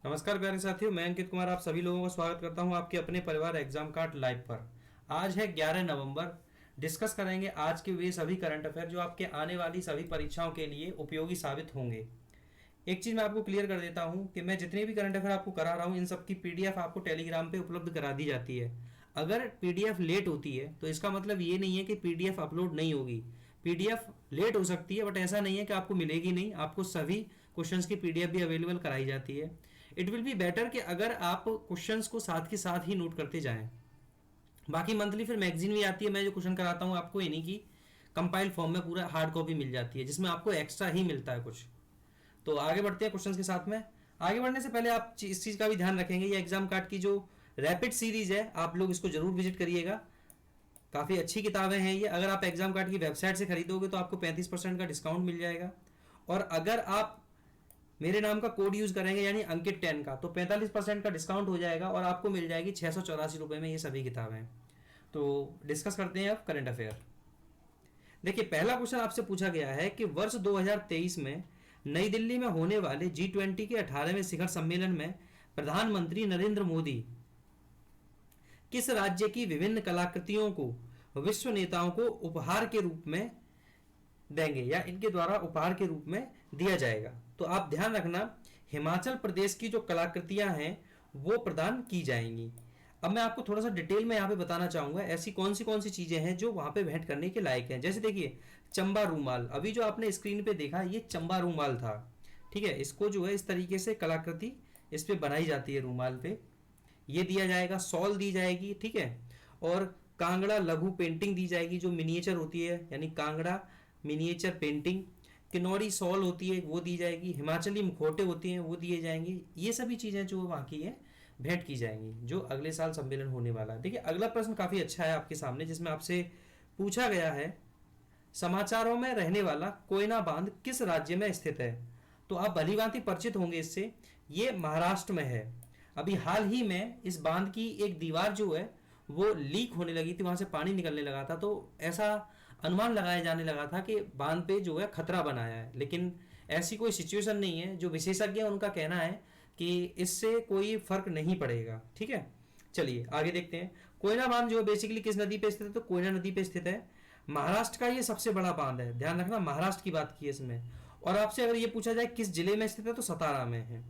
नमस्कार प्यारे साथियों, मैं अंकित कुमार आप सभी लोगों का स्वागत करता हूं आपके अपने परिवार एग्जाम कार्ड लाइव पर। आज है 11 नवंबर। डिस्कस करेंगे आज के वे सभी करंट अफेयर जो आपके आने वाली सभी परीक्षाओं के लिए उपयोगी साबित होंगे। एक चीज मैं आपको क्लियर कर देता हूं कि मैं जितने भी करंट अफेयर आपको करा रहा हूं इन सब की पीडीएफ आपको टेलीग्राम पे उपलब्ध करा दी जाती है। अगर पीडीएफ लेट होती है तो इसका मतलब ये नहीं है कि पीडीएफ अपलोड नहीं होगी। पीडीएफ लेट हो सकती है बट ऐसा नहीं है कि आपको मिलेगी नहीं, आपको सभी क्वेश्चंस की पीडीएफ भी अवेलेबल कराई जाती है। इट विल बी बेटर कि अगर आप क्वेश्चंस को साथ के साथ ही नोट करते जाएं। बाकी मंथली फिर मैगजीन भी आती है, मैं जो क्वेश्चन कराता हूँ आपको इन्हीं की कंपाइल फॉर्म में पूरा हार्ड कॉपी मिल जाती है जिसमें आपको एक्स्ट्रा ही मिलता है कुछ। तो आगे बढ़ते हैं क्वेश्चंस के साथ में। आगे बढ़ने से पहले आप इस चीज का भी ध्यान रखेंगे, ये एग्जाम कार्ड की जो रैपिड सीरीज है आप लोग इसको जरूर विजिट करिएगा। काफी अच्छी किताबें हैं ये। अगर आप एग्जाम कार्ड की वेबसाइट से खरीदोगे तो आपको 35% का डिस्काउंट मिल जाएगा, और अगर आप मेरे नाम का कोड यूज करेंगे यानी अंकित 10 का तो 45% का डिस्काउंट हो जाएगा और आपको मिल जाएगी 684 रुपए में ये सभी किताबें। तो डिस्कस करते हैं अब करंट अफेयर। देखिए, पहला क्वेश्चन आपसे पूछा गया है कि वर्ष 2023 में नई दिल्ली में होने वाले G20 के 18वें शिखर सम्मेलन में प्रधानमंत्री नरेंद्र मोदी किस राज्य की विभिन्न कलाकृतियों को विश्व नेताओं को उपहार के रूप में देंगे या इनके द्वारा उपहार के रूप में दिया जाएगा। तो आप ध्यान रखना, हिमाचल प्रदेश की जो कलाकृतियां हैं वो प्रदान की जाएंगी। अब मैं आपको थोड़ा सा डिटेल में यहाँ पे बताना चाहूंगा ऐसी कौन सी चीजें हैं जो वहां पे भेंट करने के लायक हैं। जैसे देखिए, चंबा रूमाल, अभी जो आपने स्क्रीन पे देखा ये चंबा रूमाल था, ठीक है। इसको जो है इस तरीके से कलाकृति इस पे बनाई जाती है रूमाल पे, ये दिया जाएगा। सॉल दी जाएगी, ठीक है। और कांगड़ा लघु पेंटिंग दी जाएगी जो मिनिएचर होती है, यानी Kangra miniature painting. Kinnauri shawl होती है वो दी जाएगी। हिमाचली मुखौटे होते हैं वो दिए जाएंगे। ये सभी चीजें जो वहाँ की है भेंट की जाएंगी जो अगले साल सम्मेलन होने वाला है। देखिए, अगला प्रश्न काफी अच्छा है आपके सामने, जिसमें आपसे पूछा गया है समाचारों में रहने वाला कोयना बांध किस राज्य में स्थित है। तो आप भलीभांति परिचित होंगे इससे, ये महाराष्ट्र में है। अभी हाल ही में इस बांध की एक दीवार जो है वो लीक होने लगी थी, वहां से पानी निकलने लगा था, तो ऐसा अनुमान लगाया जाने लगा था कि बांध पे जो है खतरा बनाया है, लेकिन ऐसी कोई सिचुएशन नहीं है। जो विशेषज्ञ उनका कहना है कि इससे कोई फर्क नहीं पड़ेगा, ठीक है। चलिए आगे देखते हैं। कोयना बांध जो बेसिकली किस नदी पे स्थित है, तो कोयना नदी पे स्थित है। महाराष्ट्र का ये सबसे बड़ा बांध है, ध्यान रखना महाराष्ट्र की बात की है इसमें। और आपसे अगर ये पूछा जाए किस जिले में स्थित है तो सतारा में है।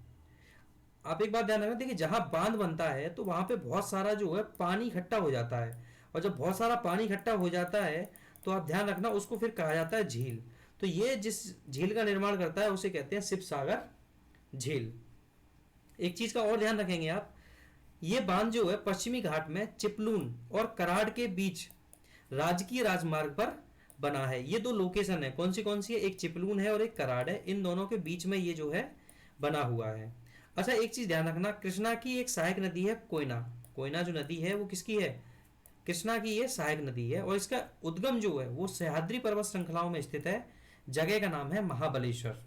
आप एक बात ध्यान रखना, देखिए जहां बांध बनता है तो वहां पे बहुत सारा जो है पानी इकट्ठा हो जाता है, और जब बहुत सारा पानी इकट्ठा हो जाता है तो आप ध्यान रखना उसको फिर कहा जाता है झील। तो ये जिस झील का निर्माण करता है उसे कहते हैं शिव सागर झील। एक चीज का और ध्यान रखेंगे आप, ये बांध जो है पश्चिमी घाट में चिपलून और कराड़ के बीच राजकीय राजमार्ग पर बना है। ये दो लोकेशन है, कौन सी है, एक चिपलून है और एक कराड़ है, इन दोनों के बीच में ये जो है बना हुआ है। अच्छा, एक चीज ध्यान रखना, कृष्णा की एक सहायक नदी है कोयना। कोयना जो नदी है वो किसकी है, कृष्णा की ये सहायक नदी है, और इसका उद्गम जो है वो सह्याद्री पर्वत श्रृंखलाओं में स्थित है। जगह का नाम है महाबलेश्वर।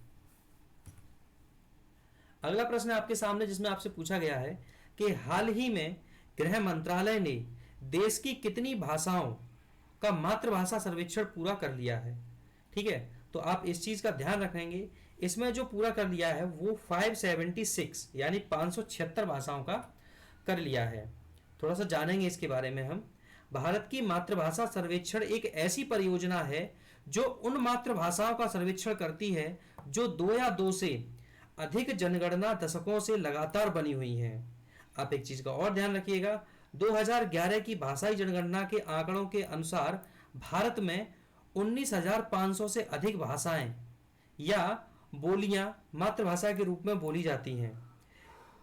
अगला प्रश्न है आपके सामने जिसमें आपसे पूछा गया है कि हाल ही में गृह मंत्रालय ने देश की कितनी भाषाओं का मातृभाषा सर्वेक्षण पूरा कर लिया है, ठीक है। तो आप इस चीज का ध्यान रखेंगे, इसमें जो पूरा कर लिया है वो 576 यानी 576 भाषाओं का कर लिया है। थोड़ा सा जानेंगे इसके बारे में हम। भारत की मातृभाषा सर्वेक्षण एक ऐसी परियोजना है जो उन मातृभाषाओं का सर्वेक्षण करती है जो 2 या 2 से अधिक जनगणना दशकों से लगातार बनी हुई हैं। आप एक चीज का और ध्यान रखिएगा, 2011 की भाषाई जनगणना के आंकड़ों के अनुसार भारत में 19,500 से अधिक भाषाएं या बोलियां मातृभाषा के रूप में बोली जाती हैं।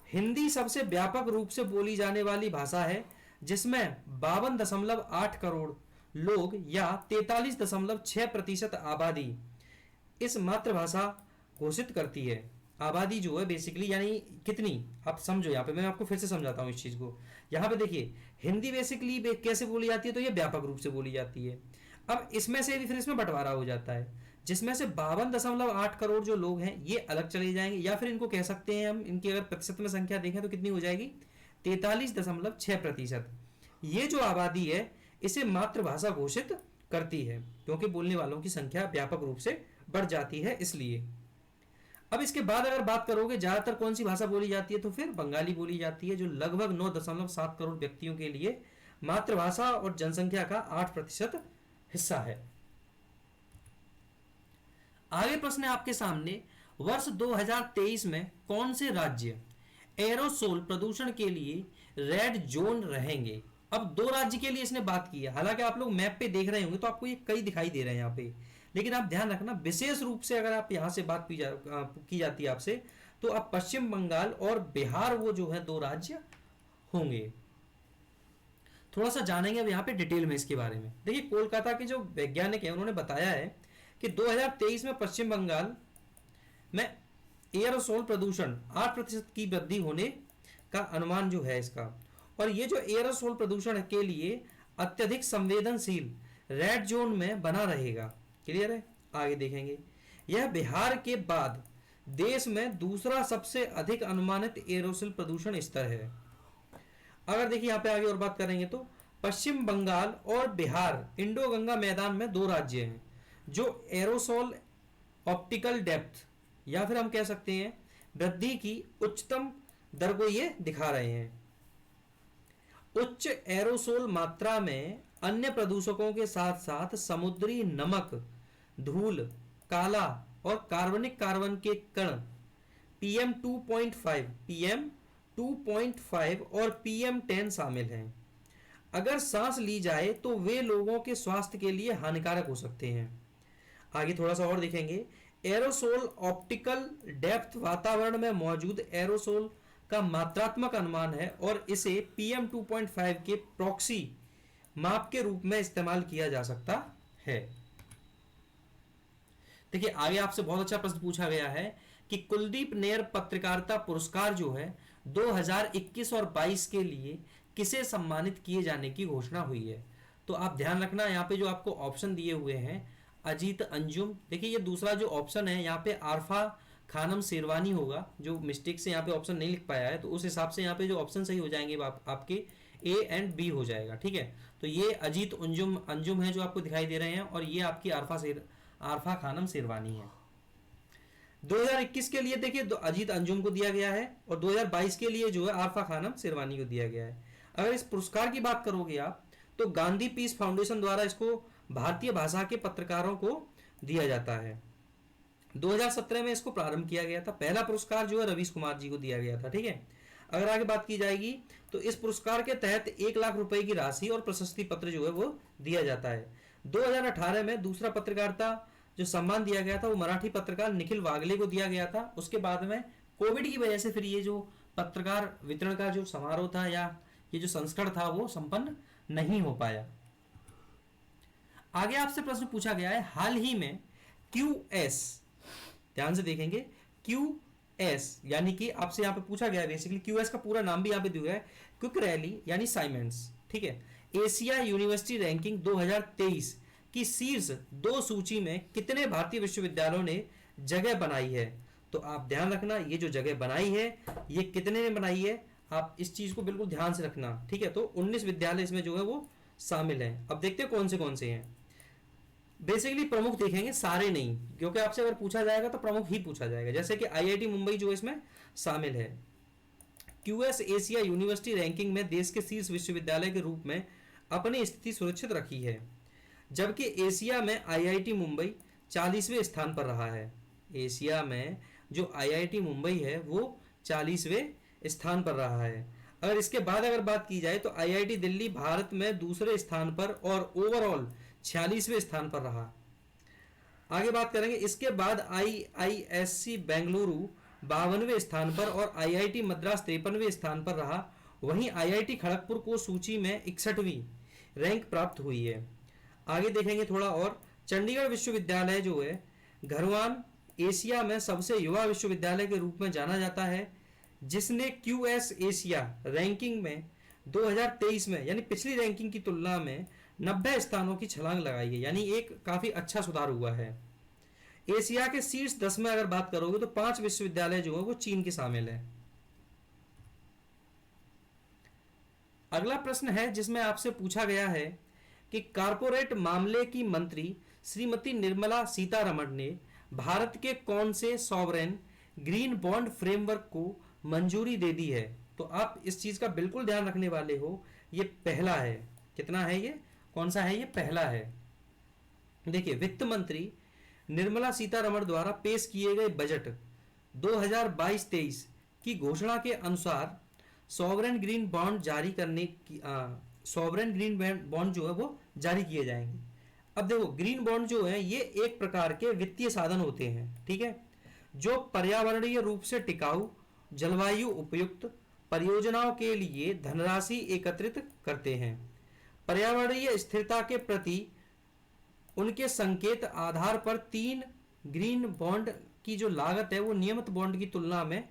हिंदी सबसे व्यापक रूप से बोली जाने वाली भाषा है, जिसमें 52.8 करोड़ लोग या 43.6% आबादी इस मातृभाषा घोषित करती है। आबादी जो है बेसिकली यानी कितनी, आप समझो, यहाँ पे मैं आपको फिर से समझाता हूँ इस चीज को। यहाँ पे देखिए, हिंदी बेसिकली कैसे बोली जाती है, तो ये व्यापक रूप से बोली जाती है। अब इसमें से भी फिर इसमें बंटवारा हो जाता है, जिसमें से 52.8 करोड़ जो लोग हैं ये अलग चले जाएंगे, या फिर इनको कह सकते हैं हम, इनकी अगर प्रतिशत में संख्या देखें तो कितनी हो जाएगी, 43.6%। ये जो आबादी है इसे मातृभाषा घोषित करती है, क्योंकि बोलने वालों की संख्या व्यापक रूप से बढ़ जाती है इसलिए। अब इसके बाद अगर बात करोगे ज्यादातर कौन सी भाषा बोली जाती है, तो फिर बंगाली बोली जाती है, जो लगभग 9.7 करोड़ व्यक्तियों के लिए मातृभाषा और जनसंख्या का 8% हिस्सा है। आगे प्रश्न है आपके सामने, वर्ष 2023 में कौन से राज्य एरोसोल प्रदूषण के लिए रेड जोन रहेंगे। अब 2 राज्य के लिए इसने बात की है, हालांकि आप लोग मैप पे देख रहे होंगे तो आपको ये कई दिखाई दे रहे हैं यहाँ पे, लेकिन आप ध्यान रखना विशेष रूप से अगर आप यहाँ से बात की जाती है आपसे, तो अब पश्चिम बंगाल और बिहार वो जो है 2 राज्य होंगे। थोड़ा सा जानेंगे अब यहाँ पे डिटेल में इसके बारे में। देखिए कोलकाता के जो वैज्ञानिक हैं उन्होंने बताया है कि 2023 में पश्चिम बंगाल में एयरोसोल प्रदूषण 8% की वृद्धि होने का अनुमान जो है इसका, और ये जो एयरोसोल प्रदूषण के लिए अत्यधिक संवेदनशील रेड जोन में बना रहेगा। क्लियर है, आगे देखेंगे। यह बिहार के बाद देश में दूसरा सबसे अधिक अनुमानित एयरोसोल प्रदूषण स्तर है। अगर देखिए यहाँ पे आगे और बात करेंगे तो पश्चिम बंगाल और बिहार इंडो गंगा मैदान में 2 राज्य हैं जो एरोसोल ऑप्टिकल डेप्थ या फिर हम कह सकते हैं वृद्धि की उच्चतम दर को ये दिखा रहे हैं। उच्च एरोसोल मात्रा में अन्य प्रदूषकों के साथ साथ समुद्री नमक, धूल, काला और कार्बनिक कार्बन के कण PM 2.5 और PM10 शामिल हैं। अगर सांस ली जाए तो वे लोगों के स्वास्थ्य के लिए हानिकारक हो सकते हैं। आगे थोड़ा सा और देखेंगे। एरोसोल ऑप्टिकल डेप्थ वातावरण में मौजूद एरोसोल का मात्रात्मक अनुमान है और इसे PM 2.5 के प्रॉक्सी माप के रूप में इस्तेमाल किया जा सकता है। देखिए आगे आपसे बहुत अच्छा प्रश्न पूछा गया है कि कुलदीप नैयर पत्रकारिता पुरस्कार जो है 2021 और 22 के लिए किसे सम्मानित किए जाने की घोषणा हुई है। तो आप ध्यान रखना यहाँ पे जो आपको ऑप्शन दिए हुए हैं अजीत अंजुम, देखिए ये दूसरा जो ऑप्शन है यहाँ पे आरफा खानम शेरवानी होगा, जो मिस्टेक से यहाँ पे ऑप्शन नहीं लिख पाया है, तो उस हिसाब से यहाँ पे जो ऑप्शन सही हो जाएंगे आपके A एंड B हो जाएगा। ठीक है, तो ये अजीत अंजुम है जो आपको दिखाई दे रहे हैं, और ये आपकी आरफा खानम शेरवानी है। 2021 के लिए देखिए अजीत अंजुम को दिया गया है और 2022 के लिए जो है आरफा खानम शेरवानी को दिया गया है। अगर इस पुरस्कार की बात करोगे आप तो गांधी पीस फाउंडेशन द्वारा इसको भारतीय भाषा के पत्रकारों को दिया जाता है। 2017 में इसको प्रारंभ किया गया था। पहला पुरस्कार जो है रवीश कुमार जी को दिया गया था। ठीक है, अगर आगे बात की जाएगी तो इस पुरस्कार के तहत 1 लाख रुपए की राशि और प्रशस्ति पत्र जो है वो दिया जाता है। 2018 में दूसरा पत्रकारिता जो सम्मान दिया गया था वो मराठी पत्रकार निखिल वागले को दिया गया था। उसके बाद में कोविड की वजह से फिर ये जो पत्रकार वितरण का जो समारोह था या ये जो संस्करण था वो संपन्न नहीं हो पाया। आगे आपसे प्रश्न पूछा गया है, हाल ही में QS, ध्यान से देखेंगे, QS यानी कि आपसे यहाँ पे पूछा गया है बेसिकली QS का पूरा नाम भी यहाँ पे दिया है, क्विक रैली यानी साइमेंस। ठीक है, एशिया यूनिवर्सिटी रैंकिंग 2023 की शीर्ष 2 सूची में कितने भारतीय विश्वविद्यालयों ने जगह बनाई है। तो आप ध्यान रखना ये जो जगह बनाई है ये कितने ने बनाई है, आप इस चीज को बिल्कुल ध्यान से रखना। ठीक है, तो 19 विद्यालय इसमें जो है वो शामिल हैं। अब देखते हैं कौन से हैं। बेसिकली प्रमुख देखेंगे, सारे नहीं, क्योंकि आपसे अगर पूछा जाएगा तो प्रमुख ही पूछा जाएगा। जैसे कि IIT मुंबई जो इसमें शामिल है। QS एशिया यूनिवर्सिटी रैंकिंग में देश के शीर्ष विश्वविद्यालय के रूप में अपनी स्थिति सुरक्षित रखी है, जबकि एशिया में IIT मुंबई 40वें स्थान पर रहा है। एशिया में जो IIT मुंबई है वो 40वें स्थान पर रहा है। अगर इसके बाद अगर बात की जाए तो IIT दिल्ली भारत में दूसरे स्थान पर और ओवरऑल 46वें स्थान पर रहा। आगे बात करेंगे, इसके बाद IISc बेंगलुरु 52वें स्थान पर और IIT मद्रास 53वें स्थान पर रहा। वहीं IIT खड़गपुर को सूची में 61वीं रैंक प्राप्त हुई है। आगे देखेंगे थोड़ा और, चंडीगढ़ विश्वविद्यालय जो है घरवान एशिया में सबसे युवा विश्वविद्यालय के रूप में जाना जाता है, जिसने QS एशिया रैंकिंग में 2023 में यानी पिछली रैंकिंग की तुलना में 90 स्थानों की छलांग लगाई है, यानी एक काफी अच्छा सुधार हुआ है। एशिया के शीर्ष 10 में अगर बात करोगे तो 5 विश्वविद्यालय जो है वो चीन के शामिल है। अगला प्रश्न है जिसमें आपसे पूछा गया है कि कारपोरेट मामले की मंत्री श्रीमती निर्मला सीतारमण ने भारत के कौन से सॉवरेन ग्रीन बॉन्ड फ्रेमवर्क को मंजूरी दे दी है। तो आप इस चीज का बिल्कुल ध्यान रखने वाले हो, ये पहला है। कितना है ये, कौन सा है, ये पहला है। देखिए, वित्त मंत्री निर्मला सीतारमण द्वारा पेश किए गए बजट 2022-23 की घोषणा के अनुसार सॉवरेन ग्रीन बॉन्ड जारी करने की सॉवरेन ग्रीन बॉन्ड जो है वो जारी किए जाएंगे। अब देखो, ग्रीन बॉन्ड जो है ये एक प्रकार के वित्तीय साधन होते हैं, ठीक है, जो पर्यावरणीय रूप से टिकाऊ, जलवायु उपयुक्त परियोजनाओं के लिए धनराशि एकत्रित करते हैं। पर्यावरणीय स्थिरता के प्रति उनके संकेत आधार पर 3 ग्रीन बॉन्ड की जो लागत है वो नियमित बॉन्ड की तुलना में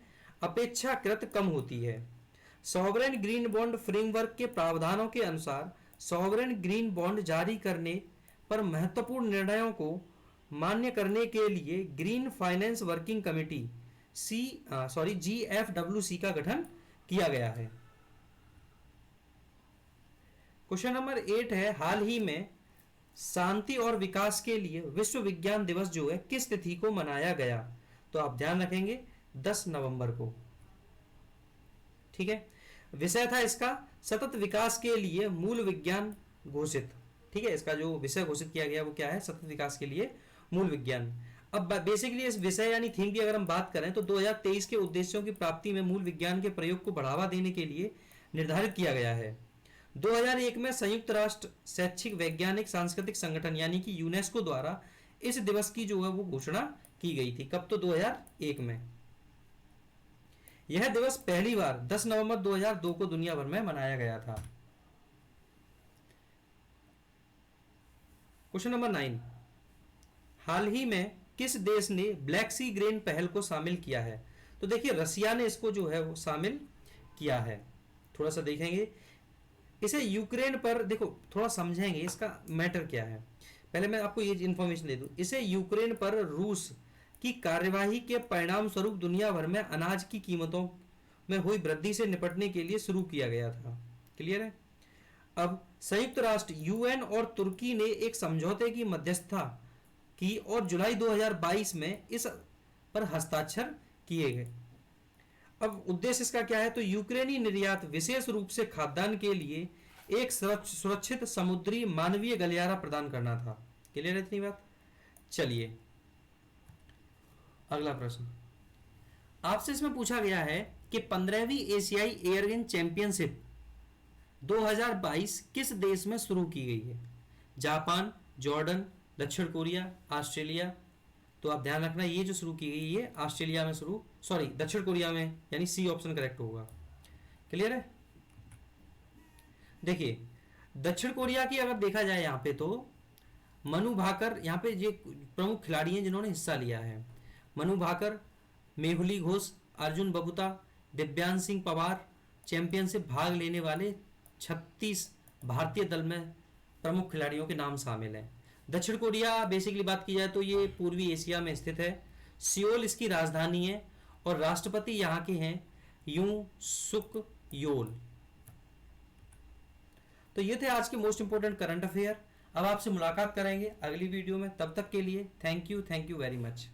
अपेक्षाकृत कम होती है। सॉवरेन ग्रीन बॉन्ड फ्रेमवर्क के प्रावधानों के अनुसार सॉवरेन ग्रीन बॉन्ड जारी करने पर महत्वपूर्ण निर्णयों को मान्य करने के लिए green finance working committee GFWC का गठन किया गया है। क्वेश्चन नंबर 8 है, हाल ही में शांति और विकास के लिए विश्व विज्ञान दिवस जो है किस तिथि को मनाया गया? तो आप ध्यान रखेंगे 10 नवंबर को, ठीक है। विषय था इसका सतत विकास के लिए मूल विज्ञान घोषित, ठीक है। इसका जो विषय घोषित किया गया वो क्या है, सतत विकास के लिए मूल विज्ञान। अब बेसिकली इस विषय यानी थीम की अगर हम बात करें तो 2023 के उद्देश्यों की प्राप्ति में मूल विज्ञान के प्रयोग को बढ़ावा देने के लिए निर्धारित किया गया है। 2001 में संयुक्त राष्ट्र शैक्षिक वैज्ञानिक सांस्कृतिक संगठन यानी कि यूनेस्को द्वारा इस दिवस की जो है वो घोषणा की गई थी। कब? तो 2001 में। यह दिवस पहली बार 10 नवंबर 2002 को दुनिया भर में मनाया गया था। क्वेश्चन नंबर 9, हाल ही में किस देश ने ब्लैक सी ग्रेन पहल को शामिल किया है? तो देखिए, रसिया ने इसको जो है वो शामिल किया है। थोड़ा सा देखेंगे इसे यूक्रेन पर, देखो थोड़ा समझेंगे इसका मैटर क्या है। पहले मैं आपको ये इन्फॉर्मेशन दे दूं, इसे यूक्रेन पर रूस की कार्यवाही के परिणाम स्वरूप दुनिया भर में अनाज की कीमतों में हुई वृद्धि से निपटने के लिए शुरू किया गया था। क्लियर है? अब संयुक्त राष्ट्र, यूएन और तुर्की ने एक समझौते की मध्यस्थता की और जुलाई 2022 में इस पर हस्ताक्षर किए गए। अब उद्देश्य इसका क्या है? तो यूक्रेनी निर्यात विशेष रूप से खाद्यान्न के लिए एक सुरक्षित समुद्री मानवीय गलियारा प्रदान करना था। क्लियर है इतनी बात? चलिए अगला प्रश्न आपसे इसमें पूछा गया है कि 15वीं एशियाई एयरगन चैंपियनशिप 2022 किस देश में शुरू की गई है? जापान, जॉर्डन, दक्षिण कोरिया, ऑस्ट्रेलिया। तो आप ध्यान रखना, ये जो शुरू की गई है ऑस्ट्रेलिया में दक्षिण कोरिया में, यानी सी ऑप्शन करेक्ट होगा। क्लियर है? देखिए, दक्षिण कोरिया की अगर देखा जाए यहाँ पे तो मनु भाकर यहाँ पे ये प्रमुख खिलाड़ी हैं जिन्होंने हिस्सा लिया है। मनु भाकर, मेहुली घोष, अर्जुन बबूता, दिव्यांश सिंह पवार। चैंपियनशिप भाग लेने वाले 36 भारतीय दल में प्रमुख खिलाड़ियों के नाम शामिल हैं। दक्षिण कोरिया बेसिकली बात की जाए तो ये पूर्वी एशिया में स्थित है। सियोल इसकी राजधानी है और राष्ट्रपति यहाँ के हैं यूं सुक योल। तो ये थे आज के मोस्ट इंपोर्टेंट करंट अफेयर। अब आपसे मुलाकात करेंगे अगली वीडियो में, तब तक के लिए थैंक यू वेरी मच।